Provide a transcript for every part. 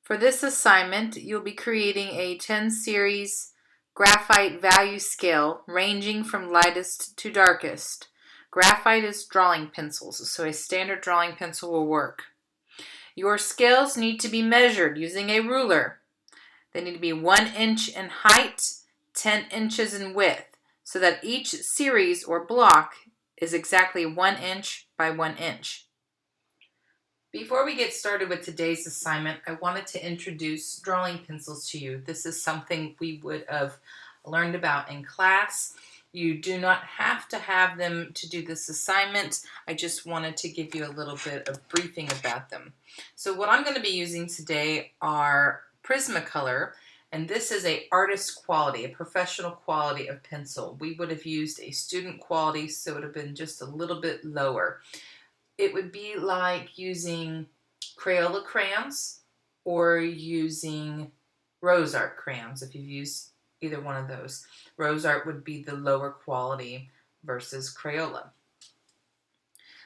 For this assignment, you'll be creating a 10 series graphite value scale ranging from lightest to darkest. Graphite is drawing pencils, so a standard drawing pencil will work. Your scales need to be measured using a ruler. They need to be 1 inch in height, 10 inches in width, so that each series or block is exactly 1 inch by 1 inch. Before we get started with today's assignment, I wanted to introduce drawing pencils to you. This is something we would have learned about in class. You do not have to have them to do this assignment. I just wanted to give you a little bit of briefing about them. So what I'm going to be using today are Prismacolor, and this is a artist quality, a professional quality of pencil. We would have used a student quality, so it would have been just a little bit lower. It would be like using Crayola crayons or using Rose Art crayons if you've used either one of those. Rose Art would be the lower quality versus Crayola.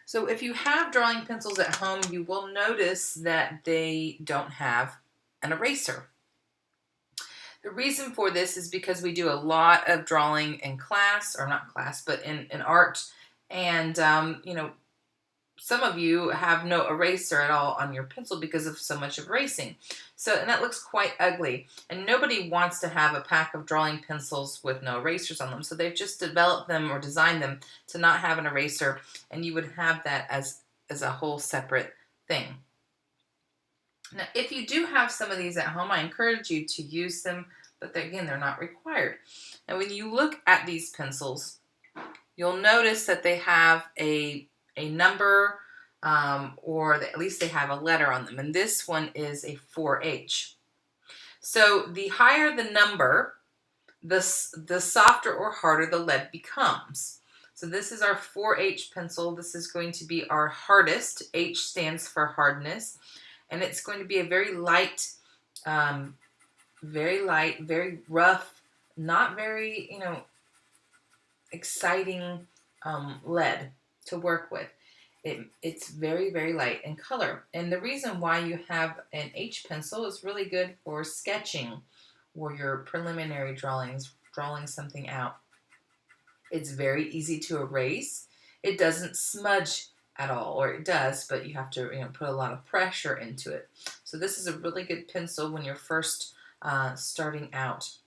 So if you have drawing pencils at home, you will notice that they don't have an eraser. The reason for this is because we do a lot of drawing in class, or not class, but in art, and some of you have no eraser at all on your pencil because of so much erasing. And that looks quite ugly. And nobody wants to have a pack of drawing pencils with no erasers on them. So they've just developed them or designed them to not have an eraser. And you would have that as a whole separate thing. Now, if you do have some of these at home, I encourage you to use them. But again, they're not required. And when you look at these pencils, you'll notice that they have a number, or at least they have a letter on them. And this one is a 4H. So the higher the number, the softer or harder the lead becomes. So this is our 4H pencil. This is going to be our hardest. H stands for hardness. And it's going to be a very light, very rough, not very, exciting lead to work with. It's very, very light in color. And the reason why you have an H pencil is really good for sketching or your preliminary drawings, drawing something out. It's very easy to erase. It doesn't smudge at all, or it does, but you have to put a lot of pressure into it. So this is a really good pencil when you're first starting out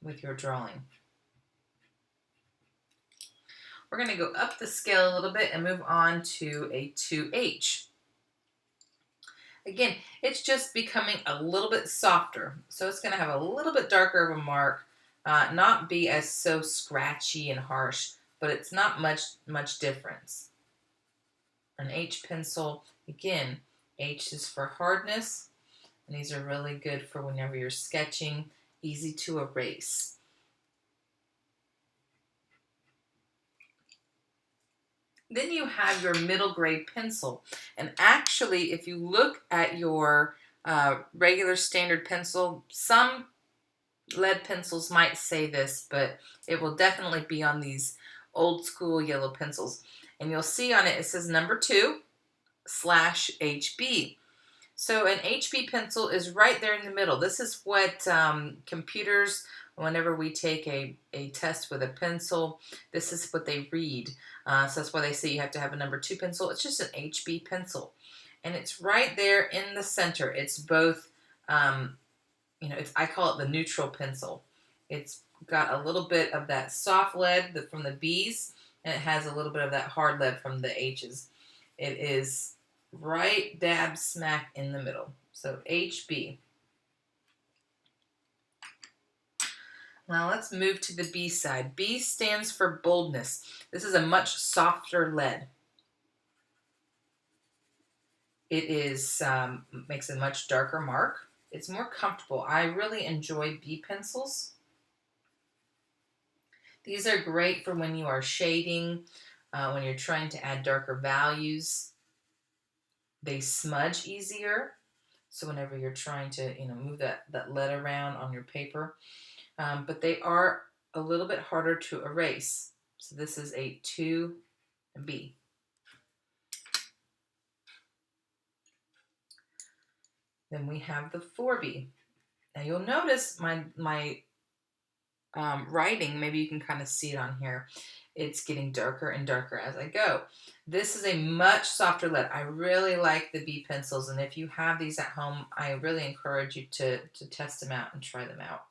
with your drawing. We're going to go up the scale a little bit and move on to a 2H. Again, it's just becoming a little bit softer. So it's going to have a little bit darker of a mark, not be as so scratchy and harsh, but it's not much difference. An H pencil, again, H is for hardness, and these are really good for whenever you're sketching, easy to erase. Then you have your middle grade pencil. And actually, if you look at your regular standard pencil, some lead pencils might say this, but it will definitely be on these old school yellow pencils. And you'll see on it, it says number 2/HB. So an HB pencil is right there in the middle. This is what computers, whenever we take a test with a pencil, this is what they read. So that's why they say you have to have a number 2 pencil. It's just an HB pencil. And it's right there in the center. It's both, I call it the neutral pencil. It's got a little bit of that soft lead from the B's, and it has a little bit of that hard lead from the H's. It is right dab smack in the middle. So HB. Now let's move to the B side. B stands for boldness. This is a much softer lead. It is makes a much darker mark. It's more comfortable. I really enjoy B pencils. These are great for when you are shading, when you're trying to add darker values. They smudge easier. So whenever you're trying to move that lead around on your paper. But they are a little bit harder to erase. So this is a 2B. 2B. Then we have the 4B. Now you'll notice my writing, maybe you can kind of see it on here. It's getting darker and darker as I go. This is a much softer lead. I really like the B pencils, and if you have these at home, I really encourage you to test them out and try them out.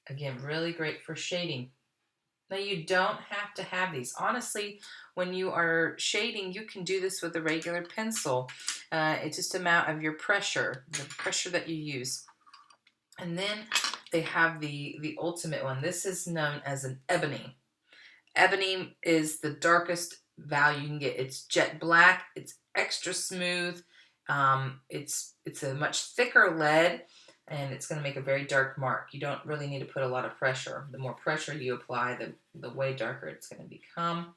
Again, really great for shading. Now you don't have to have these. Honestly, when you are shading, you can do this with a regular pencil. It's just a matter of your pressure, the pressure that you use. And then they have the ultimate one. This is known as an ebony. Ebony is the darkest value you can get. It's jet black. It's extra smooth. It's a much thicker lead, and it's going to make a very dark mark. You don't really need to put a lot of pressure. The more pressure you apply, the way darker it's going to become.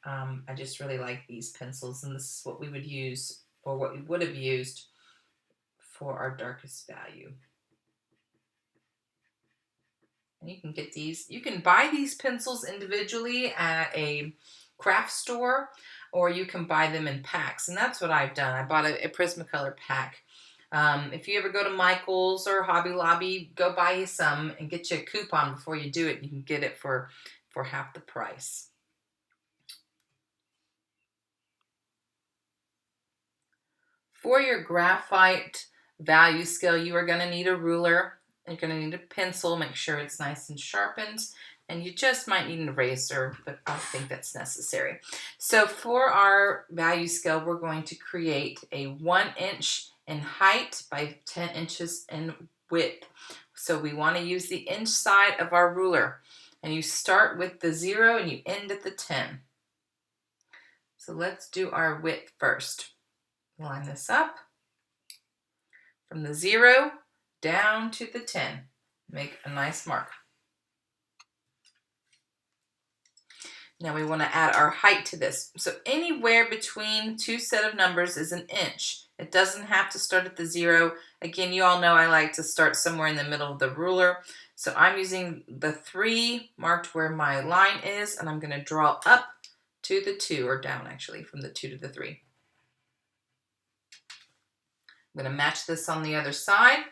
I just really like these pencils, and this is what we would use, or what we would have used for our darkest value. And you can get these. You can buy these pencils individually at a craft store, or you can buy them in packs. And that's what I've done. I bought a Prismacolor pack. If you ever go to Michael's or Hobby Lobby, go buy you some and get you a coupon before you do it. You can get it for half the price. For your graphite value scale, you are going to need a ruler. You're going to need a pencil. Make sure it's nice and sharpened. And you just might need an eraser, but I don't think that's necessary. So for our value scale, we're going to create a 1 inch in height by 10 inches in width. So we want to use the inch side of our ruler. And you start with the 0 and you end at the 10. So let's do our width first. Line this up from the 0 down to the 10. Make a nice mark. Now we want to add our height to this. So anywhere between two set of numbers is an inch. It doesn't have to start at the 0. Again, you all know I like to start somewhere in the middle of the ruler. So I'm using the 3 marked where my line is, and I'm going to draw up to the 2, or down actually, from the 2 to the 3. I'm going to match this on the other side.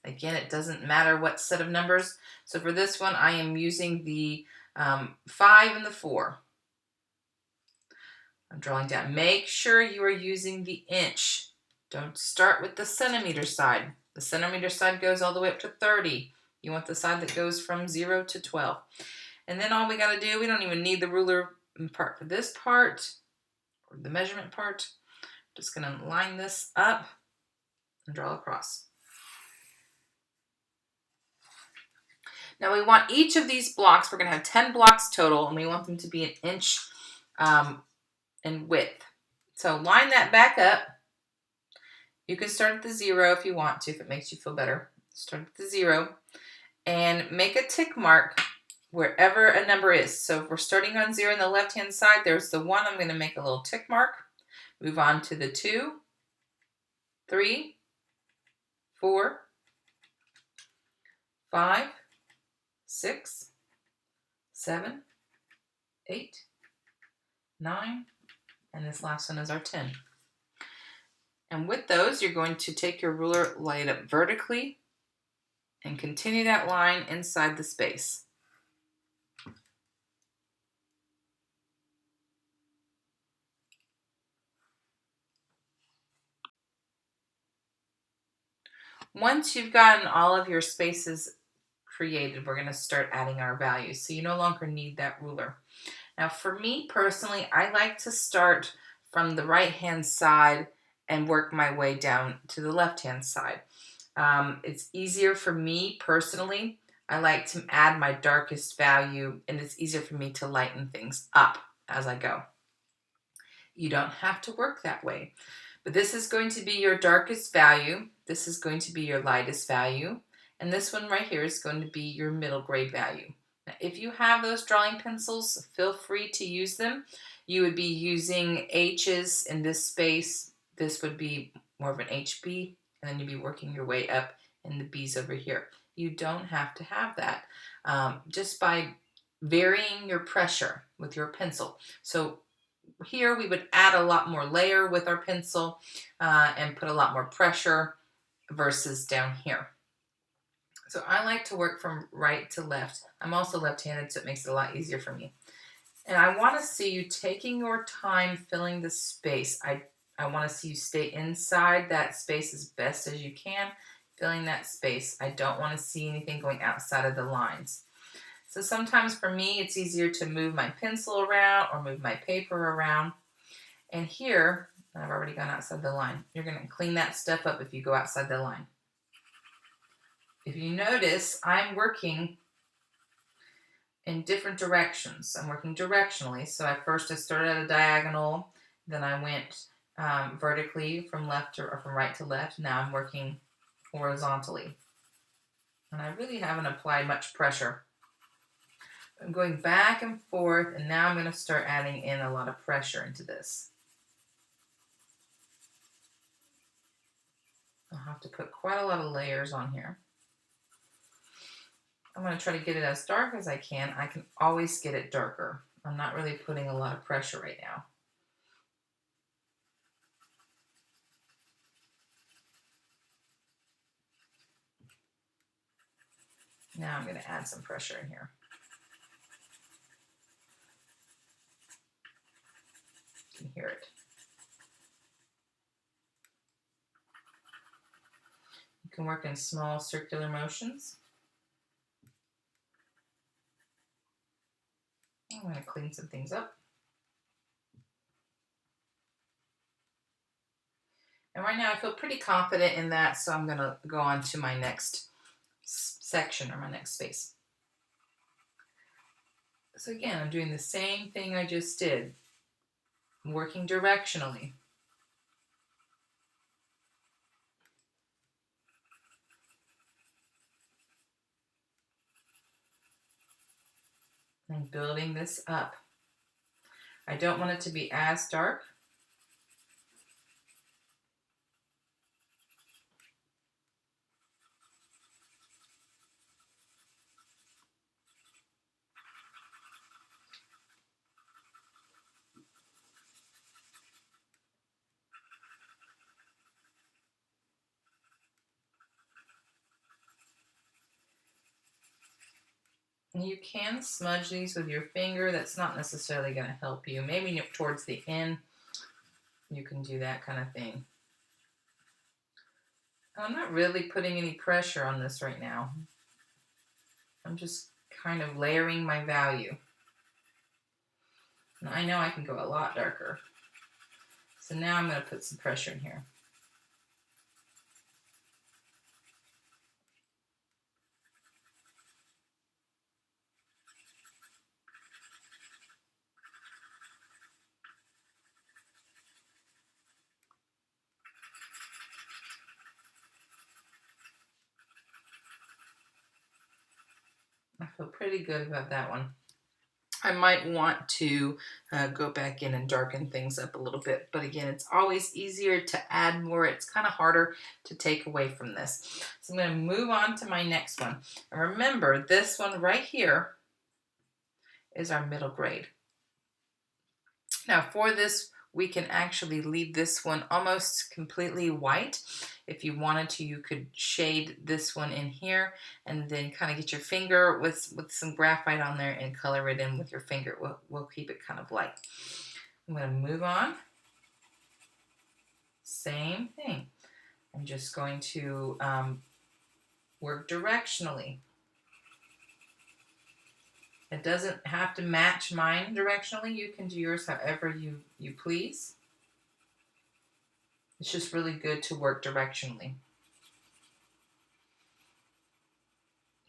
Again, it doesn't matter what set of numbers. So for this one, I am using the 5 and the 4. I'm drawing down. Make sure you are using the inch. Don't start with the centimeter side. The centimeter side goes all the way up to 30. You want the side that goes from 0 to 12. And then all we got to do, we don't even need the ruler part for this part, or the measurement part. Just going to line this up and draw across. Now we want each of these blocks, we're going to have 10 blocks total, and we want them to be an inch in width. So line that back up. You can start at the 0 if you want to, if it makes you feel better. Start at the 0 and make a tick mark wherever a number is. So if we're starting on 0 on the left-hand side, there's the 1. I'm going to make a little tick mark. Move on to the 2, 3, 4, 5, 6, 7, 8, 9, and this last one is our 10. And with those, you're going to take your ruler, lay it up vertically, and continue that line inside the space. Once you've gotten all of your spaces created, we're going to start adding our values. So you no longer need that ruler. Now for me personally, I like to start from the right-hand side and work my way down to the left-hand side. It's easier for me personally. I like to add my darkest value, and it's easier for me to lighten things up as I go. You don't have to work that way. But this is going to be your darkest value. This is going to be your lightest value. And this one right here is going to be your middle grade value. Now, if you have those drawing pencils, feel free to use them. You would be using H's in this space. This would be more of an HB, and then you'd be working your way up in the B's over here. You don't have to have that. Just by varying your pressure with your pencil. So here we would add a lot more layer with our pencil and put a lot more pressure versus down here. So I like to work from right to left. I'm also left-handed, so it makes it a lot easier for me. And I want to see you taking your time filling the space. I want to see you stay inside that space as best as you can, filling that space. I don't want to see anything going outside of the lines. So sometimes for me, it's easier to move my pencil around or move my paper around. And here, I've already gone outside the line. You're going to clean that stuff up if you go outside the line. If you notice, I'm working in different directions. I'm working directionally. So I started at a diagonal, then I went vertically from right to left. Now I'm working horizontally. And I really haven't applied much pressure. I'm going back and forth, and now I'm going to start adding in a lot of pressure into this. I'll have to put quite a lot of layers on here. I'm going to try to get it as dark as I can. I can always get it darker. I'm not really putting a lot of pressure right now. Now I'm going to add some pressure in here. You can hear it. You can work in small circular motions. I'm going to clean some things up. And right now I feel pretty confident in that, so I'm going to go on to my next section or my next space. So again, I'm doing the same thing I just did. I'm working directionally. I'm building this up. I don't want it to be as dark. And you can smudge these with your finger. That's not necessarily going to help you. Maybe towards the end, you can do that kind of thing. I'm not really putting any pressure on this right now. I'm just kind of layering my value. And I know I can go a lot darker. So now I'm going to put some pressure in here. I feel pretty good about that one. I might want to go back in and darken things up a little bit. But again, it's always easier to add more. It's kind of harder to take away from this. So I'm going to move on to my next one. And remember, this one right here is our middle grade. Now for this, we can actually leave this one almost completely white. If you wanted to, you could shade this one in here and then kind of get your finger with some graphite on there and color it in with your finger. We'll keep it kind of light. I'm going to move on. Same thing. I'm just going to work directionally. It doesn't have to match mine directionally. You can do yours however you please. It's just really good to work directionally.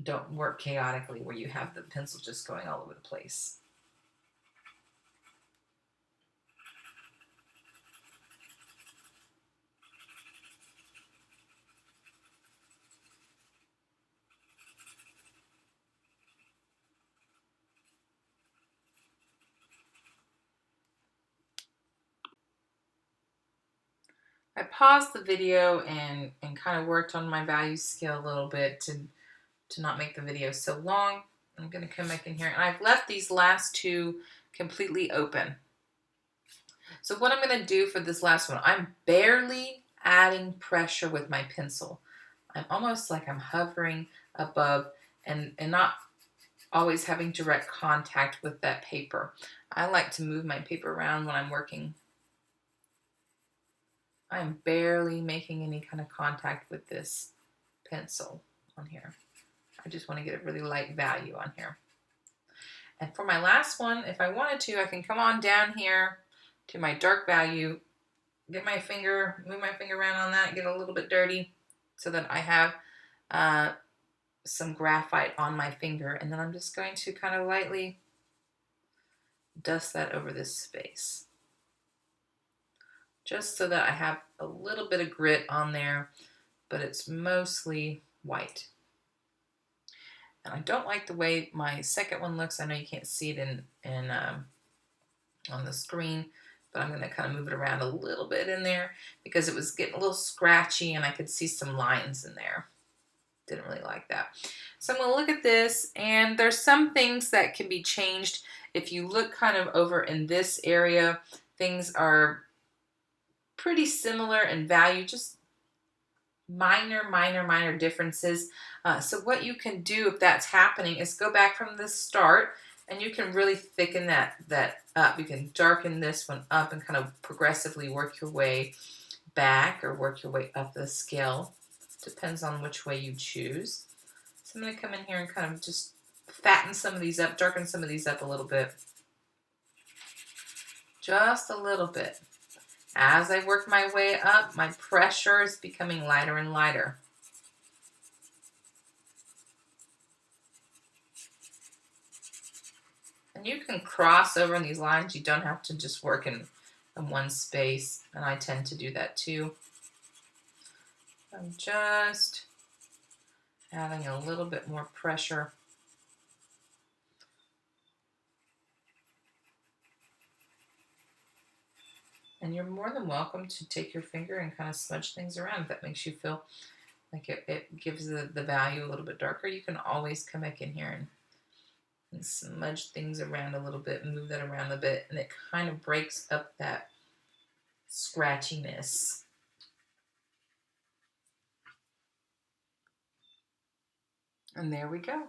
Don't work chaotically where you have the pencil just going all over the place. I paused the video and kind of worked on my value scale a little bit to not make the video so long. I'm going to come back in here, and I've left these last two completely open. So what I'm going to do for this last one, I'm barely adding pressure with my pencil. I'm almost like I'm hovering above and not always having direct contact with that paper. I like to move my paper around when I'm working. I'm barely making any kind of contact with this pencil on here. I just want to get a really light value on here. And for my last one, if I wanted to, I can come on down here to my dark value, get my finger, move my finger around on that, get a little bit dirty so that I have some graphite on my finger. And then I'm just going to kind of lightly dust that over this space, just so that I have a little bit of grit on there, but it's mostly white. And I don't like the way my second one looks. I know you can't see it on the screen, but I'm going to kind of move it around a little bit in there because it was getting a little scratchy and I could see some lines in there. Didn't really like that. So I'm going to look at this, and there's some things that can be changed. If you look kind of over in this area, things are pretty similar in value, just minor differences. So what you can do if that's happening is go back from the start, and you can really thicken that up. You can darken this one up and kind of progressively work your way back or work your way up the scale. Depends on which way you choose. So I'm going to come in here and kind of just fatten some of these up, darken some of these up a little bit. Just a little bit. As I work my way up, my pressure is becoming lighter and lighter. And you can cross over in these lines. You don't have to just work in one space, and I tend to do that too. I'm just adding a little bit more pressure. And you're more than welcome to take your finger and kind of smudge things around if that makes you feel like it gives the value a little bit darker. You can always come back in here and smudge things around a little bit and move that around a bit, and it kind of breaks up that scratchiness. And there we go.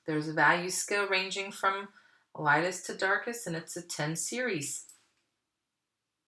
There's a value scale ranging from lightest to darkest, and it's a 10 series.